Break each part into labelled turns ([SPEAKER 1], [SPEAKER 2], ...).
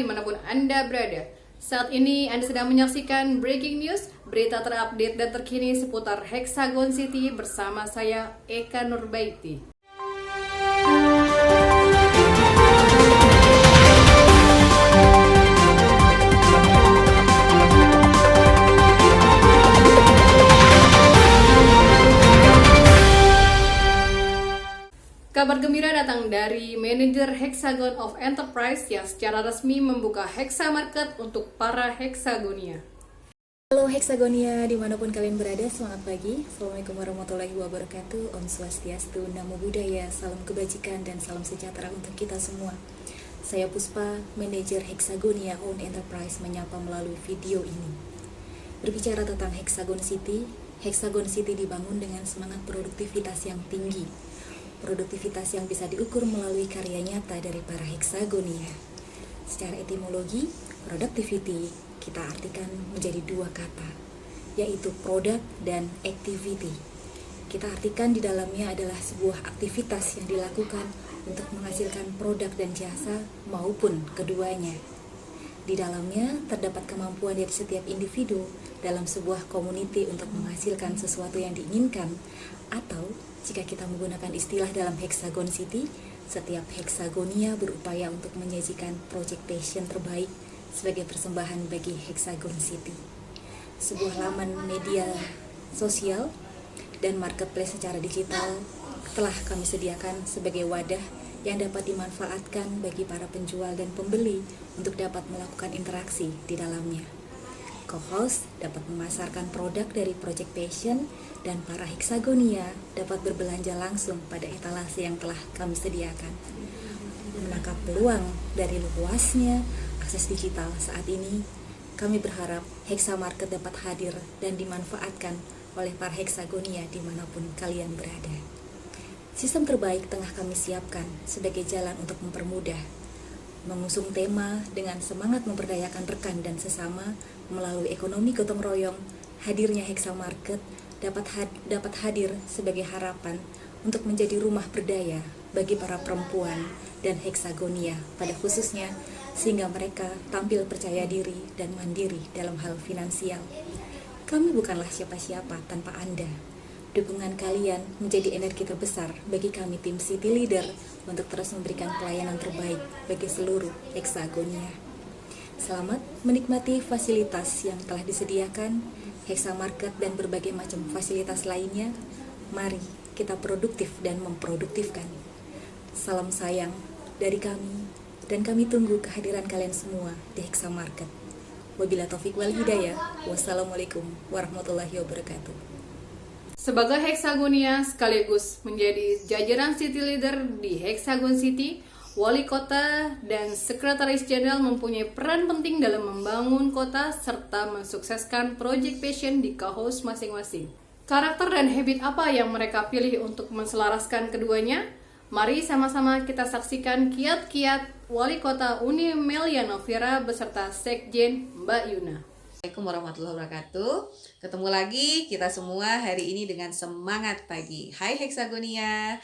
[SPEAKER 1] dimanapun Anda berada. Saat ini Anda sedang menyaksikan Breaking News, berita terupdate dan terkini seputar Hexagon City bersama saya Eka Nurbaiti. Kabar gembira datang dari manajer Hexagon of Enterprise yang secara resmi membuka Hexa Market untuk para Hexagonia.
[SPEAKER 2] Halo Hexagonia, dimanapun kalian berada, semangat pagi. Assalamualaikum warahmatullahi wabarakatuh. Om Swastiastu, Namo Buddhaya, salam kebajikan dan salam sejahtera untuk kita semua. Saya Puspa, manajer Hexagonia Own Enterprise, menyapa melalui video ini. Berbicara tentang Hexagon City dibangun dengan semangat produktivitas yang tinggi. Produktivitas yang bisa diukur melalui karya nyata dari para Hexagonia. Secara etimologi, productivity kita artikan menjadi dua kata, yaitu product dan activity. Kita artikan di dalamnya adalah sebuah aktivitas yang dilakukan untuk menghasilkan produk dan jasa maupun keduanya. Di dalamnya terdapat kemampuan dari setiap individu dalam sebuah community untuk menghasilkan sesuatu yang diinginkan, atau jika kita menggunakan istilah dalam Hexagon City, setiap Hexagonia berupaya untuk menyajikan project passion terbaik sebagai persembahan bagi Hexagon City. Sebuah laman media sosial dan marketplace secara digital telah kami sediakan sebagai wadah yang dapat dimanfaatkan bagi para penjual dan pembeli untuk dapat melakukan interaksi di dalamnya. Co-host dapat memasarkan produk dari Project Passion dan para Hexagonia dapat berbelanja langsung pada etalase yang telah kami sediakan. Menangkap peluang dari luasnya akses digital saat ini, kami berharap Hexa Market dapat hadir dan dimanfaatkan oleh para Hexagonia dimanapun kalian berada. Sistem terbaik tengah kami siapkan sebagai jalan untuk mempermudah, mengusung tema dengan semangat memberdayakan rekan dan sesama melalui ekonomi gotong royong. Hadirnya Hexa Market dapat hadir sebagai harapan untuk menjadi rumah berdaya bagi para perempuan dan Hexagonia pada khususnya, sehingga mereka tampil percaya diri dan mandiri dalam hal finansial. Kami bukanlah siapa-siapa tanpa Anda. Dukungan kalian menjadi energi terbesar bagi kami tim City Leader untuk terus memberikan pelayanan terbaik bagi seluruh Hexagonia. Selamat menikmati fasilitas yang telah disediakan Hexa Market dan berbagai macam fasilitas lainnya. Mari kita produktif dan memproduktifkan. Salam sayang dari kami, dan kami tunggu kehadiran kalian semua di Hexa Market. Wabillahi taufiq wal hidayah. Wassalamualaikum warahmatullahi wabarakatuh.
[SPEAKER 1] Sebagai Hexagonia sekaligus menjadi jajaran City Leader di Hexagon City, Wali Kota dan Sekretaris Jenderal mempunyai peran penting dalam membangun kota serta mensukseskan Project Passion di co-host masing-masing. Karakter dan habit apa yang mereka pilih untuk menselaraskan keduanya? Mari sama-sama kita saksikan kiat-kiat Wali Kota Uni Melia Novira beserta Sekjen Mbak Yuna.
[SPEAKER 3] Assalamualaikum warahmatullahi wabarakatuh. Ketemu lagi kita semua hari ini dengan semangat pagi. Hai Hexagonia.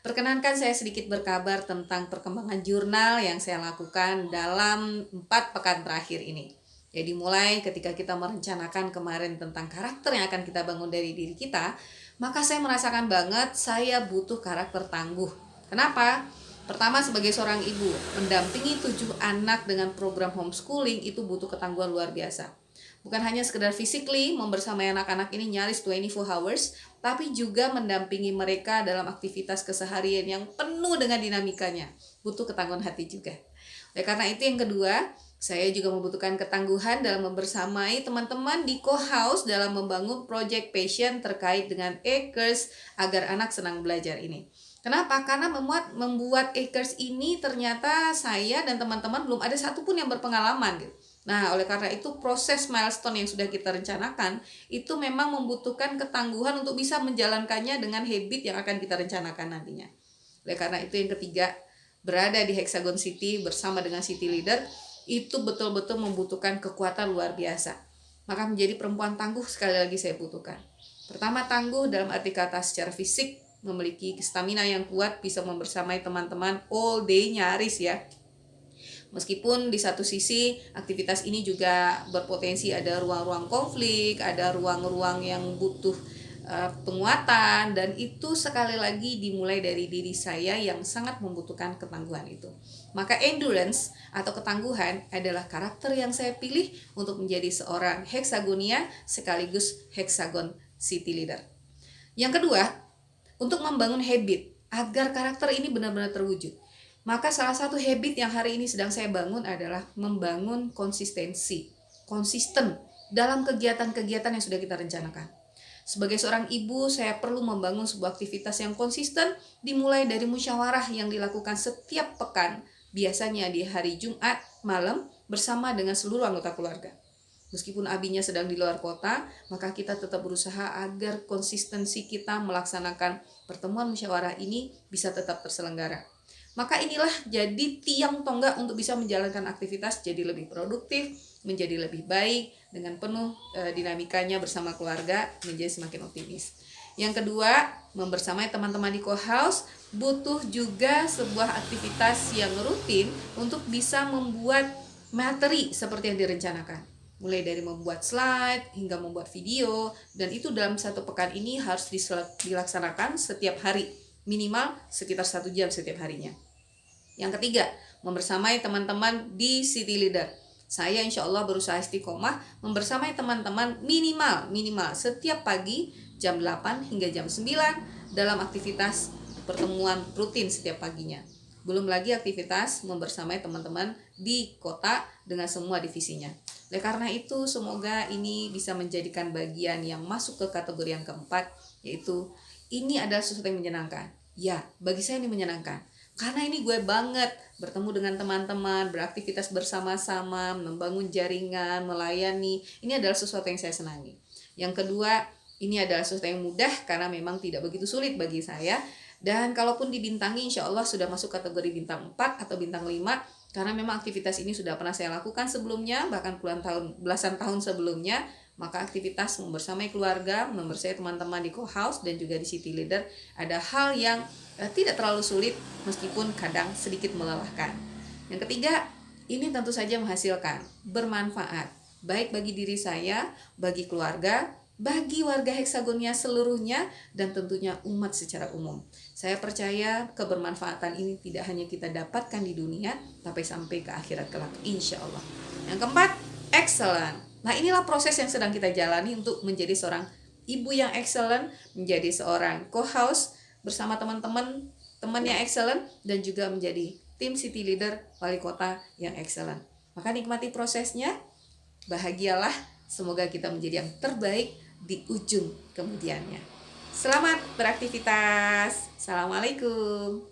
[SPEAKER 3] Perkenankan saya sedikit berkabar tentang perkembangan jurnal yang saya lakukan dalam 4 pekan terakhir ini. Jadi mulai ketika kita merencanakan kemarin tentang karakter yang akan kita bangun dari diri kita, maka saya merasakan banget saya butuh karakter tangguh. Kenapa? Pertama, sebagai seorang ibu, mendampingi 7 anak dengan program homeschooling itu butuh ketangguhan luar biasa. Bukan hanya sekedar physically membersamai anak-anak ini nyaris 24 hours, tapi juga mendampingi mereka dalam aktivitas keseharian yang penuh dengan dinamikanya. Butuh ketangguhan hati juga. Oleh karena itu yang kedua, saya juga membutuhkan ketangguhan dalam membersamai teman-teman di co-house dalam membangun Project Passion terkait dengan Acres agar anak senang belajar ini. Kenapa? Karena membuat Acres ini ternyata saya dan teman-teman belum ada satupun yang berpengalaman gitu. Nah, oleh karena itu proses milestone yang sudah kita rencanakan itu memang membutuhkan ketangguhan untuk bisa menjalankannya dengan habit yang akan kita rencanakan nantinya. Oleh karena itu yang ketiga, berada di Hexagon City bersama dengan City Leader itu betul-betul membutuhkan kekuatan luar biasa. Maka menjadi perempuan tangguh sekali lagi saya butuhkan. Pertama, tangguh dalam arti kata secara fisik, memiliki stamina yang kuat, bisa membersamai teman-teman all day nyaris ya. Meskipun di satu sisi aktivitas ini juga berpotensi ada ruang-ruang konflik, ada ruang-ruang yang butuh penguatan, dan itu sekali lagi dimulai dari diri saya yang sangat membutuhkan ketangguhan itu. Maka endurance atau ketangguhan adalah karakter yang saya pilih untuk menjadi seorang hexagonia sekaligus hexagon city leader. Yang kedua, untuk membangun habit agar karakter ini benar-benar terwujud. Maka salah satu habit yang hari ini sedang saya bangun adalah membangun konsistensi, konsisten dalam kegiatan-kegiatan yang sudah kita rencanakan. Sebagai seorang ibu, saya perlu membangun sebuah aktivitas yang konsisten, dimulai dari musyawarah yang dilakukan setiap pekan, biasanya di hari Jumat malam bersama dengan seluruh anggota keluarga. Meskipun abinya sedang di luar kota, maka kita tetap berusaha agar konsistensi kita melaksanakan pertemuan musyawarah ini bisa tetap terselenggara. Maka inilah jadi tiang tonggak untuk bisa menjalankan aktivitas jadi lebih produktif, menjadi lebih baik, dengan penuh dinamikanya bersama keluarga, menjadi semakin optimis. Yang kedua, membersamai teman-teman di co-house butuh juga sebuah aktivitas yang rutin untuk bisa membuat materi seperti yang direncanakan. Mulai dari membuat slide hingga membuat video, dan itu dalam satu pekan ini harus dilaksanakan setiap hari, minimal sekitar 1 jam setiap harinya. Yang ketiga, membersamai teman-teman di City Leader. Saya insya Allah berusaha istiqomah membersamai teman-teman minimal setiap pagi jam 8 hingga jam 9 dalam aktivitas pertemuan rutin setiap paginya. Belum lagi aktivitas membersamai teman-teman di kota dengan semua divisinya. Oleh karena itu, semoga ini bisa menjadikan bagian yang masuk ke kategori yang keempat, yaitu ini adalah sesuatu yang menyenangkan. Ya, bagi saya ini menyenangkan. Karena ini gue banget bertemu dengan teman-teman, beraktivitas bersama-sama, membangun jaringan, melayani. Ini adalah sesuatu yang saya senangi. Yang kedua, ini adalah sesuatu yang mudah karena memang tidak begitu sulit bagi saya. Dan kalaupun dibintangi, insya Allah sudah masuk kategori bintang 4 atau bintang 5. Karena memang aktivitas ini sudah pernah saya lakukan sebelumnya, bahkan belasan tahun sebelumnya. Maka aktivitas membersamai keluarga, membersamai teman-teman di co-house dan juga di City Leader ada hal yang tidak terlalu sulit meskipun kadang sedikit melelahkan. Yang ketiga, ini tentu saja menghasilkan, bermanfaat, baik bagi diri saya, bagi keluarga, bagi warga Hexagonia seluruhnya, dan tentunya umat secara umum. Saya percaya kebermanfaatan ini tidak hanya kita dapatkan di dunia, tapi sampai ke akhirat kelak, insya Allah. Yang keempat, excellent. Nah, inilah proses yang sedang kita jalani untuk menjadi seorang ibu yang excellent, menjadi seorang co-house bersama teman-teman yang excellent, dan juga menjadi tim city leader wali kota yang excellent. Maka nikmati prosesnya, bahagialah, semoga kita menjadi yang terbaik di ujung kemudiannya. Selamat beraktivitas. Assalamualaikum.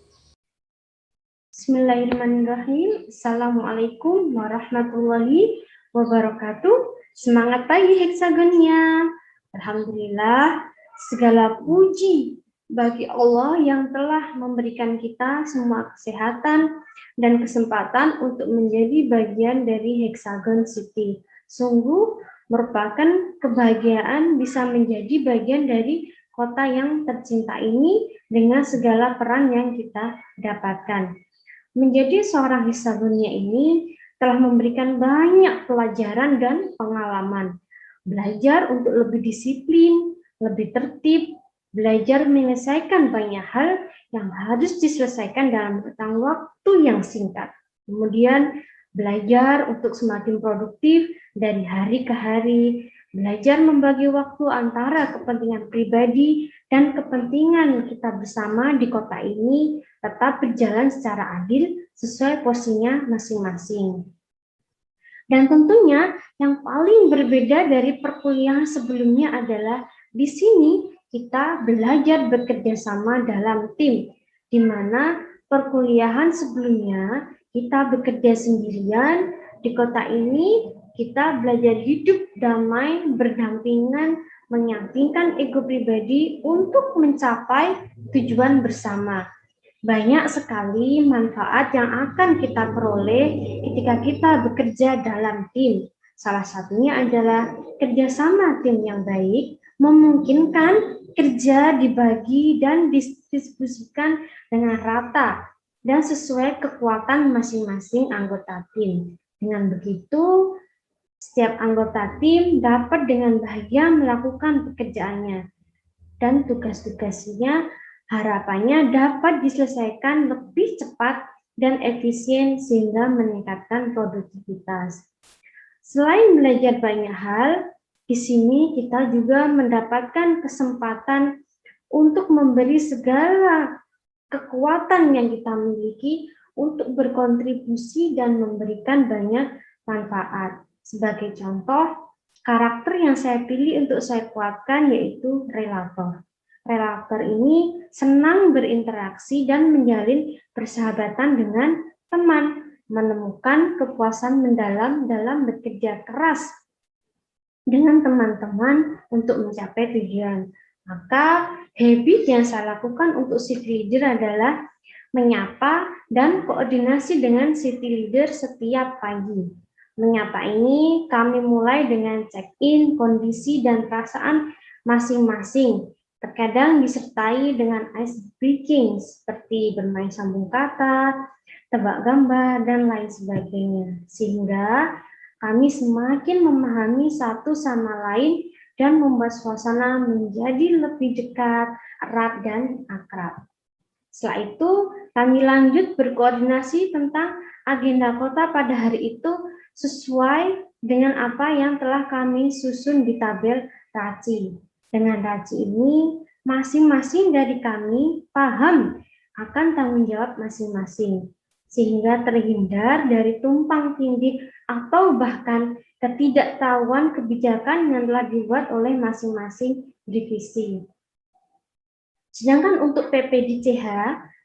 [SPEAKER 4] Bismillahirrahmanirrahim. Assalamualaikum warahmatullahi wabarakatuh. Semangat pagi Hexagonia. Alhamdulillah, segala puji bagi Allah yang telah memberikan kita semua kesehatan dan kesempatan untuk menjadi bagian dari Hexagon City. Sungguh merupakan kebahagiaan bisa menjadi bagian dari kota yang tercinta ini dengan segala peran yang kita dapatkan. Menjadi seorang Hexagonia ini telah memberikan banyak pelajaran dan pengalaman. Belajar untuk lebih disiplin, lebih tertib, belajar menyelesaikan banyak hal yang harus diselesaikan dalam rentang waktu yang singkat. Kemudian belajar untuk semakin produktif dari hari ke hari, belajar membagi waktu antara kepentingan pribadi dan kepentingan kita bersama di kota ini tetap berjalan secara adil sesuai porsinya masing-masing. Dan tentunya yang paling berbeda dari perkuliahan sebelumnya adalah di sini kita belajar bekerja sama dalam tim, di mana perkuliahan sebelumnya kita bekerja sendirian. Di kota ini kita belajar hidup damai, berdampingan, menyampingkan ego pribadi untuk mencapai tujuan bersama. Banyak sekali manfaat yang akan kita peroleh ketika kita bekerja dalam tim. Salah satunya adalah kerjasama tim yang baik, memungkinkan kerja dibagi dan didistribusikan dengan rata. dan sesuai kekuatan masing-masing anggota tim. Dengan begitu, setiap anggota tim dapat dengan bahagia melakukan pekerjaannya dan tugas-tugasnya harapannya dapat diselesaikan lebih cepat dan efisien sehingga meningkatkan produktivitas. Selain belajar banyak hal, di sini kita juga mendapatkan kesempatan untuk memberi segala kekuatan yang kita miliki untuk berkontribusi dan memberikan banyak manfaat. Sebagai contoh, karakter yang saya pilih untuk saya kuatkan yaitu relator. Relator ini senang berinteraksi dan menjalin persahabatan dengan teman, menemukan kepuasan mendalam dalam bekerja keras dengan teman-teman untuk mencapai tujuan. Maka habit yang saya lakukan untuk city leader adalah menyapa dan koordinasi dengan city leader setiap pagi. Menyapa ini kami mulai dengan check-in, kondisi, dan perasaan masing-masing. Terkadang disertai dengan ice breaking seperti bermain sambung kata, tebak gambar, dan lain sebagainya. Sehingga kami semakin memahami satu sama lain dan membuat suasana menjadi lebih dekat, erat, dan akrab. Setelah itu, kami lanjut berkoordinasi tentang agenda kota pada hari itu sesuai dengan apa yang telah kami susun di tabel RACI. Dengan RACI ini, masing-masing dari kami paham akan tanggung jawab masing-masing, sehingga terhindar dari tumpang tindih atau bahkan ketidaktahuan kebijakan yang telah dibuat oleh masing-masing divisi. Sedangkan untuk PPDCH,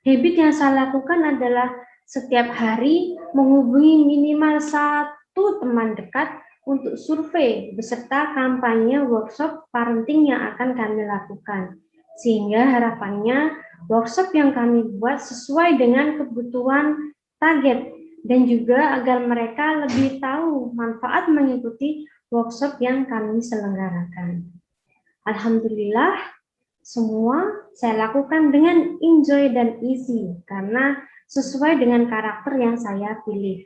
[SPEAKER 4] habit yang saya lakukan adalah setiap hari menghubungi minimal satu teman dekat untuk survei beserta kampanye workshop parenting yang akan kami lakukan. Sehingga harapannya workshop yang kami buat sesuai dengan kebutuhan target dan juga agar mereka lebih tahu manfaat mengikuti workshop yang kami selenggarakan. Alhamdulillah, semua saya lakukan dengan enjoy dan easy karena sesuai dengan karakter yang saya pilih.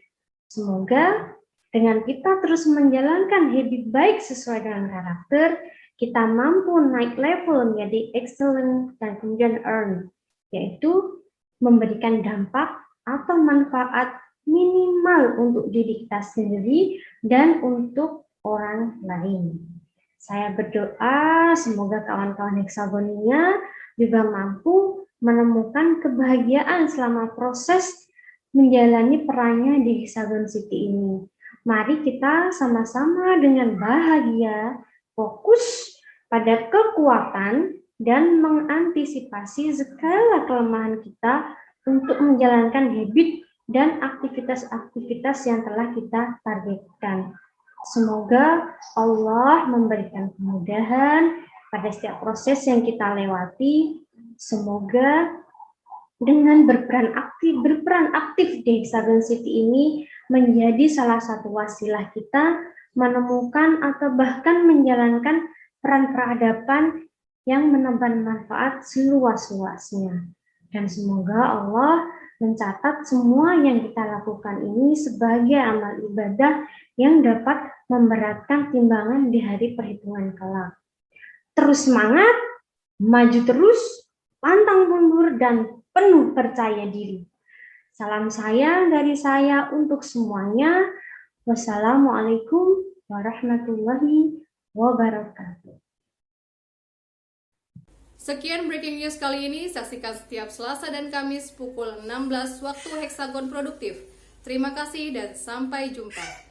[SPEAKER 4] Semoga dengan kita terus menjalankan habit baik sesuai dengan karakter, kita mampu naik level menjadi excellent dan kemudian earn, yaitu memberikan dampak atau manfaat minimal untuk diri kita sendiri dan untuk orang lain. Saya berdoa semoga kawan-kawan Hexagonia juga mampu menemukan kebahagiaan selama proses menjalani perannya di Hexagon City ini. Mari kita sama-sama dengan bahagia fokus pada kekuatan dan mengantisipasi segala kelemahan kita untuk menjalankan habit dan aktivitas-aktivitas yang telah kita targetkan. Semoga Allah memberikan kemudahan pada setiap proses yang kita lewati. Semoga dengan berperan aktif di Hexagon City ini menjadi salah satu wasilah kita menemukan atau bahkan menjalankan peran peradaban yang menebar manfaat seluas-luasnya. Dan semoga Allah mencatat semua yang kita lakukan ini sebagai amal ibadah yang dapat memberatkan timbangan di hari perhitungan kelak. Terus semangat, maju terus, pantang mundur, dan penuh percaya diri. Salam sayang dari saya untuk semuanya. Wassalamualaikum warahmatullahi wabarakatuh.
[SPEAKER 1] Sekian breaking news kali ini, saksikan setiap Selasa dan Kamis pukul 16 waktu Hexagon Produktif. Terima kasih dan sampai jumpa.